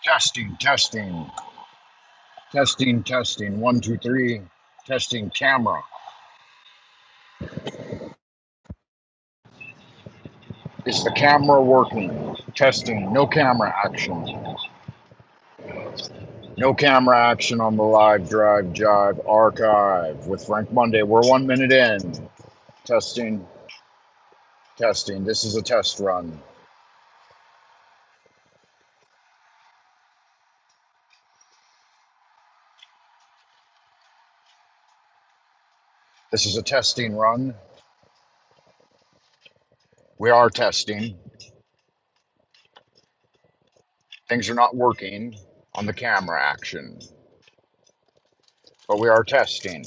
Testing, testing, testing, testing. One, two, three. Testing camera. Is the camera working? Testing. No camera action. No camera action on the live drive jive archive with Frank Monday. We're 1 minute in. Testing, testing. This is a test run. This is a testing run. We are testing. Things are not working on the camera action, but we are testing.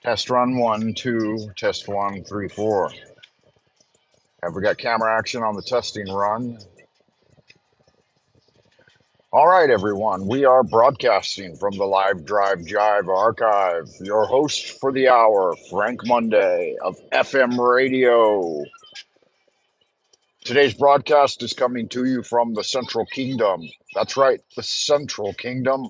Test run one, two, test one, three, four. Have we got camera action on the testing run? All right, everyone. We are broadcasting from the Live Drive Jive archive. Your host for the hour, Frank Monday of FM Radio. Today's broadcast is coming to you from the Central Kingdom. That's right, the Central Kingdom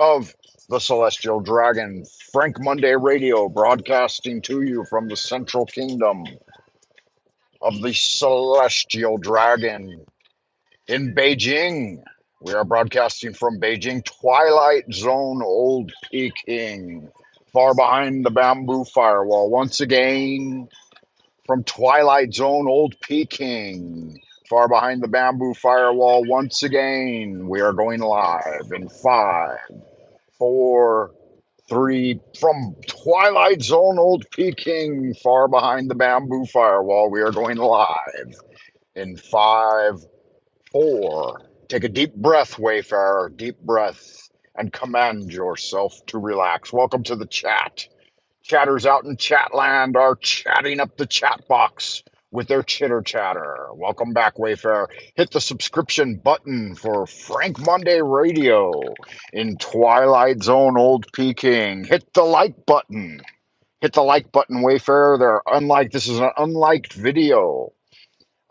of the Celestial Dragon. Frank Monday Radio broadcasting to you from the Central Kingdom of the Celestial Dragon in Beijing. We are broadcasting from Beijing, Twilight Zone, Old Peking, far behind the bamboo firewall. Once again, from Twilight Zone, Old Peking, far behind the bamboo firewall. Once again, we are going live in 5, 4, 3. From Twilight Zone, Old Peking, far behind the bamboo firewall. We are going live in 5, 4. Take a deep breath, Wayfarer, deep breath, and command yourself to relax. Welcome to the chat. Chatters out in Chatland are chatting up the chat box with their chitter chatter. Welcome back, Wayfarer. Hit the subscription button for Frank Monday Radio in Twilight Zone, Old Peking. Hit the like button. Hit the like button, Wayfarer. This is an unliked video.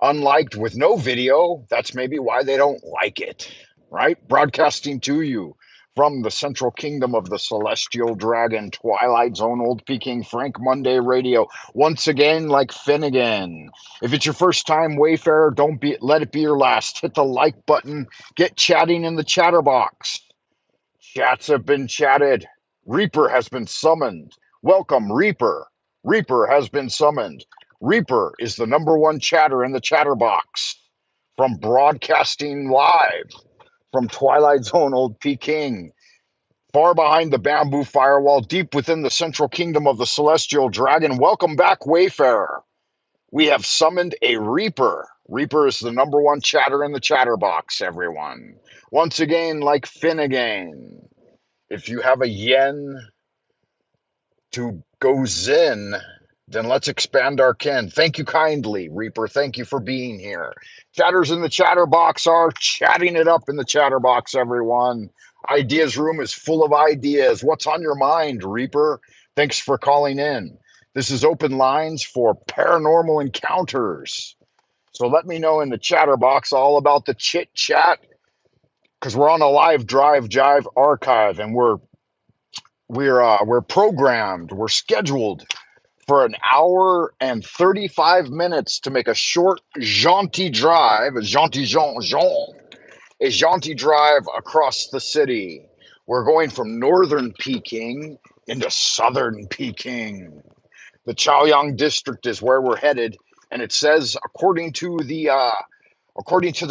Unliked with no video, that's maybe why they don't like it, right? Broadcasting to you from the Central Kingdom of the Celestial Dragon, Twilight Zone, Old Peking, Frank Monday Radio. Once again, like Finnegan. If it's your first time, Wayfarer, let it be your last. Hit the like button. Get chatting in the chatter box. Chats have been chatted. Reaper has been summoned. Welcome, Reaper. Reaper has been summoned. Reaper is the #1 chatter in the chatter box from broadcasting live from Twilight Zone, Old Peking, far behind the bamboo firewall, deep within the Central Kingdom of the Celestial Dragon. Welcome back, Wayfarer. We have summoned a Reaper. Reaper is the #1 chatter in the chatter box, everyone. Once again, like Finnegan. If you have a yen to go zen, then let's expand our ken. Thank you kindly, Reaper. Thank you for being here. Chatters in the chatter box are chatting it up in the chatter box, everyone. Ideas Room is full of ideas. What's on your mind, Reaper? Thanks for calling in. This is open lines for paranormal encounters. So let me know in the chatter box all about the chit chat, because we're on a live drive jive archive, and we're programmed, we're scheduled for an hour and 35 minutes to make a short jaunty drive, a jaunty drive across the city. We're going from northern Peking into southern Peking. The Chaoyang district is where we're headed, and it says, according to the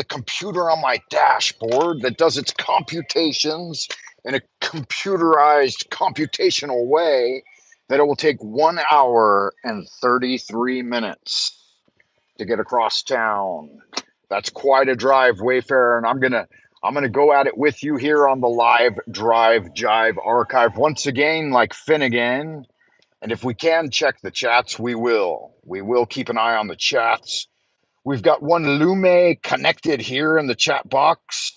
computer on my dashboard that does its computations in a computerized computational way, that it will take 1 hour and 33 minutes to get across town. That's quite a drive, Wayfarer, and I'm gonna go at it with you here on the live drive jive archive once again, like Finnegan. And if we can check the chats, we will. We will keep an eye on the chats. We've got one Lume connected here in the chat box.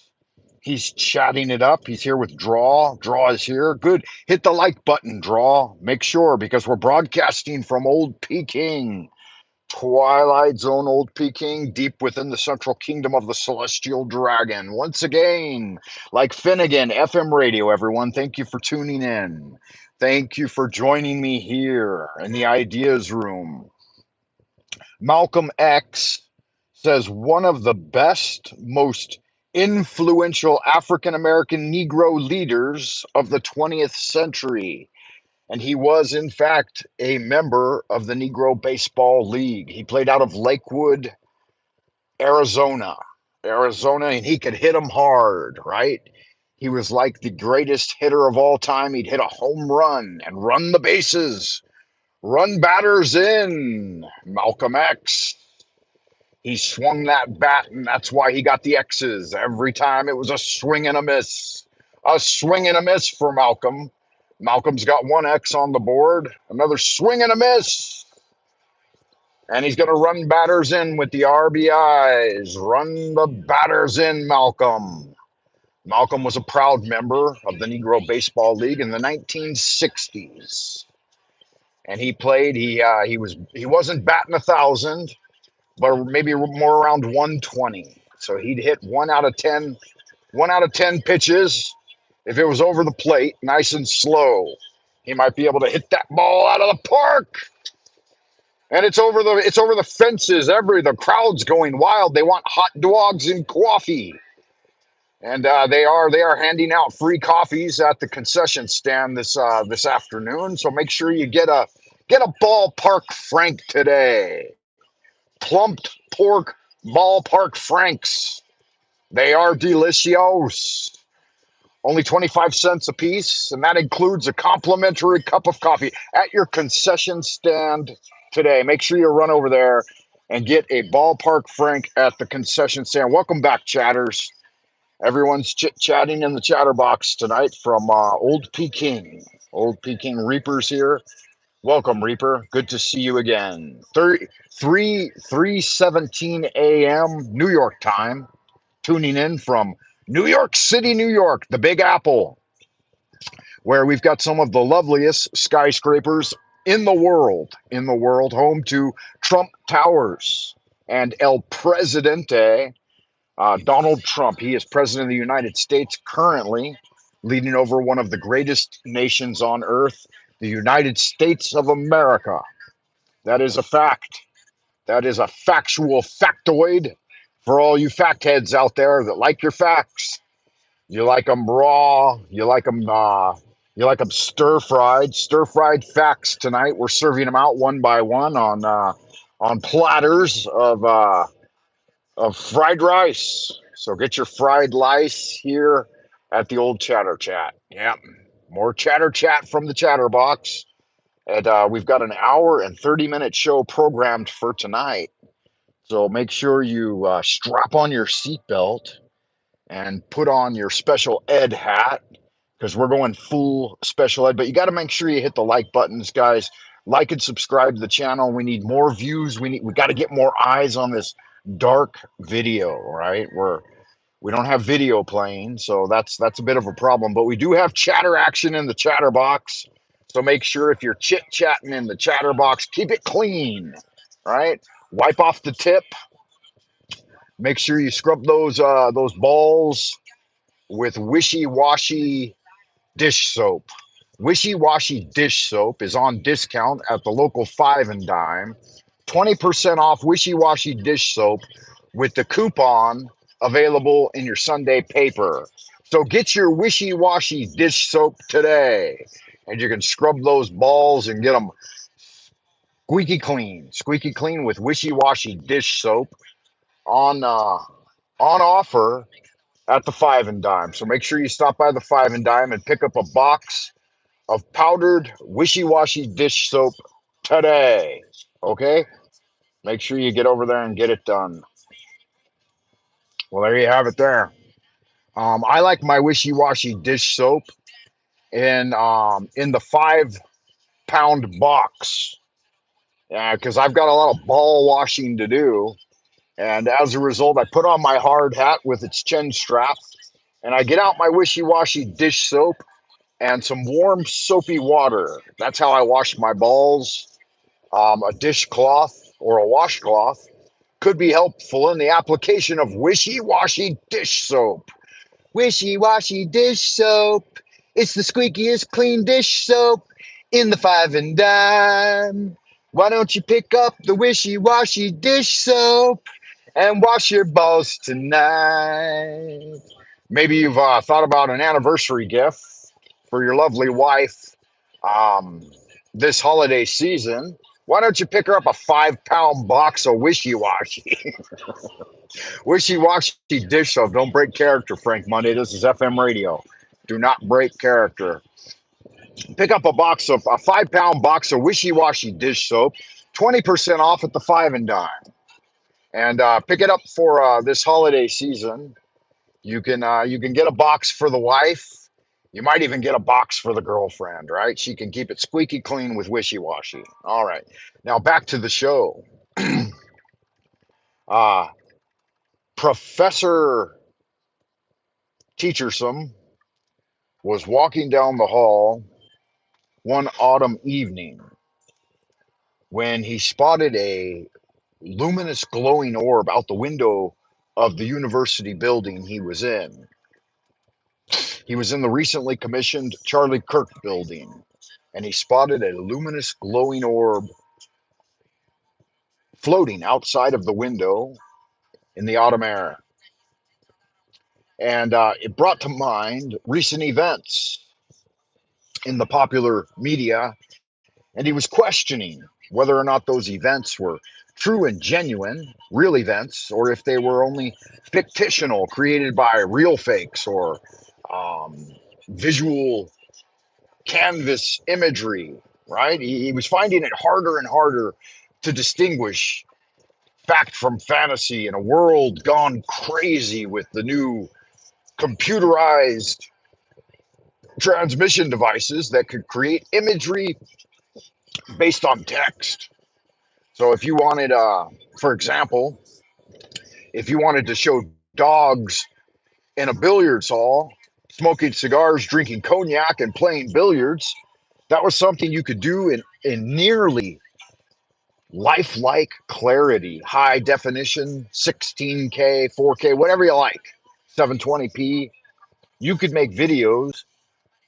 He's chatting it up. He's here with Draw. Draw is here. Good. Hit the like button, Draw. Make sure, because we're broadcasting from Old Peking, Twilight Zone, Old Peking, deep within the central kingdom of the Celestial Dragon. Once again, like Finnegan, FM radio, everyone. Thank you for tuning in. Thank you for joining me here in the Ideas Room. Malcolm X says one of the best, most influential African American Negro leaders of the 20th century. And he was, in fact, a member of the Negro Baseball League. He played out of Lakewood, Arizona. And he could hit them hard, right? He was like the greatest hitter of all time. He'd hit a home run and run the bases, run batters in. Malcolm X. He swung that bat, and that's why he got the X's. Every time it was a swing and a miss. A swing and a miss for Malcolm. Malcolm's got one X on the board. Another swing and a miss. And he's going to run batters in with the RBIs. Run the batters in, Malcolm. Malcolm was a proud member of the Negro Baseball League in the 1960s. And he played, he wasn't batting 1,000, but maybe more around 120. So he'd hit 1 out of 10 pitches. If it was over the plate, nice and slow, he might be able to hit that ball out of the park. And it's over the fences. The crowd's going wild. They want hot dogs and coffee. And they are handing out free coffees at the concession stand this afternoon. So make sure you get a ballpark frank today. Plumped pork ballpark franks. They are delicious. Only 25 cents a piece, and that includes a complimentary cup of coffee at your concession stand today. Make sure you run over there and get a ballpark frank at the concession stand. Welcome back, chatters. Everyone's chit-chatting in the chatter box tonight from Old Peking. Old Peking Reaper's here. Welcome, Reaper. Good to see you again. 3:17 a.m. New York time. Tuning in from New York City, New York, the Big Apple, where we've got some of the loveliest skyscrapers in the world, home to Trump Towers and El Presidente, Donald Trump. He is president of the United States currently, leading over one of the greatest nations on earth, the United States of America. That is a fact. That is a factual factoid for all you fact heads out there that like your facts. You like them raw. You like them stir fried. Stir fried facts tonight. We're serving them out one by one on platters of fried rice. So get your fried rice here at the old Chatter Chat. Yep, more Chatter Chat from the Chatter Box. And we've got an hour and 30-minute show programmed for tonight. So make sure you strap on your seatbelt and put on your special ed hat, because we're going full special ed. But you got to make sure you hit the like buttons, guys. Like and subscribe to the channel. We need more views. We got to get more eyes on this dark video, right? We don't have video playing, so that's a bit of a problem. But we do have chatter action in the chatter box. So make sure if you're chit-chatting in the chatter box, keep it clean, right? Wipe off the tip. Make sure you scrub those balls with wishy-washy dish soap. Wishy-washy dish soap is on discount at the local Five and Dime. 20% off wishy-washy dish soap with the coupon available in your Sunday paper. So get your wishy-washy dish soap today, and you can scrub those balls and get them squeaky clean with wishy-washy dish soap on offer at the Five and Dime. So make sure you stop by the Five and Dime and pick up a box of powdered wishy-washy dish soap today. Okay? Make sure you get over there and get it done. Well, there you have it there. I like my wishy-washy dish soap in the 5 pound box. Yeah, because I've got a lot of ball washing to do. And as a result, I put on my hard hat with its chin strap and I get out my wishy washy dish soap and some warm soapy water. That's how I wash my balls. A dishcloth or a washcloth could be helpful in the application of wishy washy dish soap. Wishy washy dish soap. It's the squeakiest clean dish soap in the Five and Dime. Why don't you pick up the wishy washy dish soap and wash your balls tonight? Maybe you've thought about an anniversary gift for your lovely wife um, this holiday season. Why don't you pick her up a 5 pound box of wishy washy? Wishy washy dish soap. Don't break character, Frank Monday. This is FM radio. Do not break character. Pick up a 5 pound box of wishy washy dish soap, 20% off at the Five and Dime. And pick it up for this holiday season. You can get a box for the wife. You might even get a box for the girlfriend, right? She can keep it squeaky clean with wishy washy. All right. Now back to the show. uh, Professor Teachersome was walking down the hall one autumn evening when he spotted a luminous glowing orb out the window of the university building he was in. He was in the recently commissioned Charlie Kirk building, and he spotted a luminous glowing orb floating outside of the window in the autumn air. And it brought to mind recent events in the popular media, and he was questioning whether or not those events were true and genuine, real events, or if they were only fictional, created by real fakes or um, visual canvas imagery, right? He was finding it harder and harder to distinguish fact from fantasy in a world gone crazy with the new computerized transmission devices that could create imagery based on text. So if you wanted, for example, if you wanted to show dogs in a billiards hall smoking cigars, drinking cognac, and playing billiards, that was something you could do in nearly lifelike clarity, high definition, 16K, 4K, whatever you like, 720p. You could make videos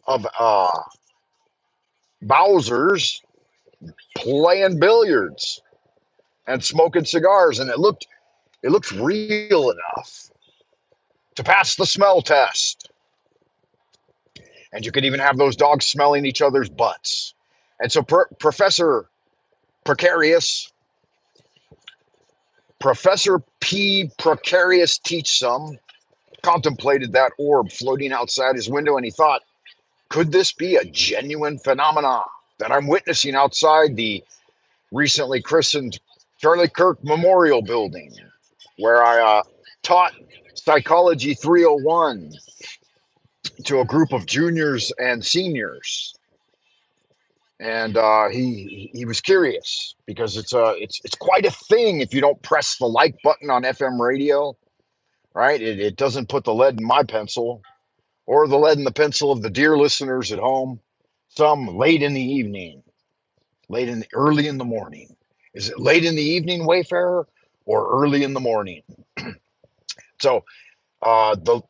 of Bowser's playing billiards and smoking cigars, and it looked real enough to pass the smell test. And you could even have those dogs smelling each other's butts. And so Professor Precarious, Professor P. Precarious Teachsome contemplated that orb floating outside his window, and he thought, could this be a genuine phenomenon that I'm witnessing outside the recently christened Charlie Kirk Memorial Building, where I taught Psychology 301 to a group of juniors and seniors. And he was curious because it's quite a thing if you don't press the like button on FM radio, right? It doesn't put the lead in my pencil or the lead in the pencil of the dear listeners at home. Some late in the evening, early in the morning. Is it late in the evening, Wayfarer, or early in the morning? So the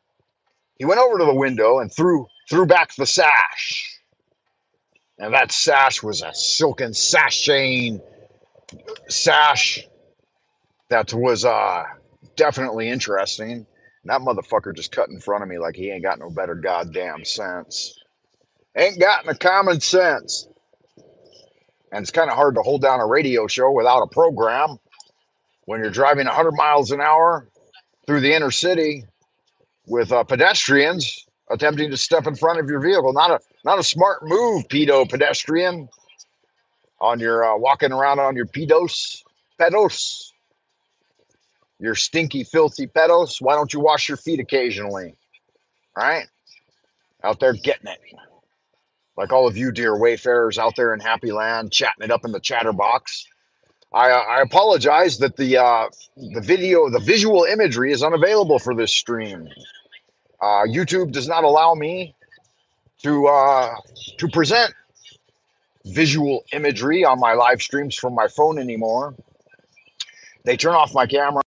he went over to the window and threw back the sash, and that sash was a silken sashaying sash that was definitely interesting. And that motherfucker just cut in front of me like he ain't got no better goddamn sense. Ain't got no common sense. And it's kind of hard to hold down a radio show without a program when you're driving 100 miles an hour through the inner city with pedestrians attempting to step in front of your vehicle. Not a smart move, pedo pedestrian. On your walking around on your pedos, your stinky, filthy pedos. Why don't you wash your feet occasionally? Right? Out there getting it. Like all of you dear wayfarers out there in Happy Land, chatting it up in the chatterbox. I apologize that the visual imagery is unavailable for this stream. YouTube does not allow me to present visual imagery on my live streams from my phone anymore. They turn off my camera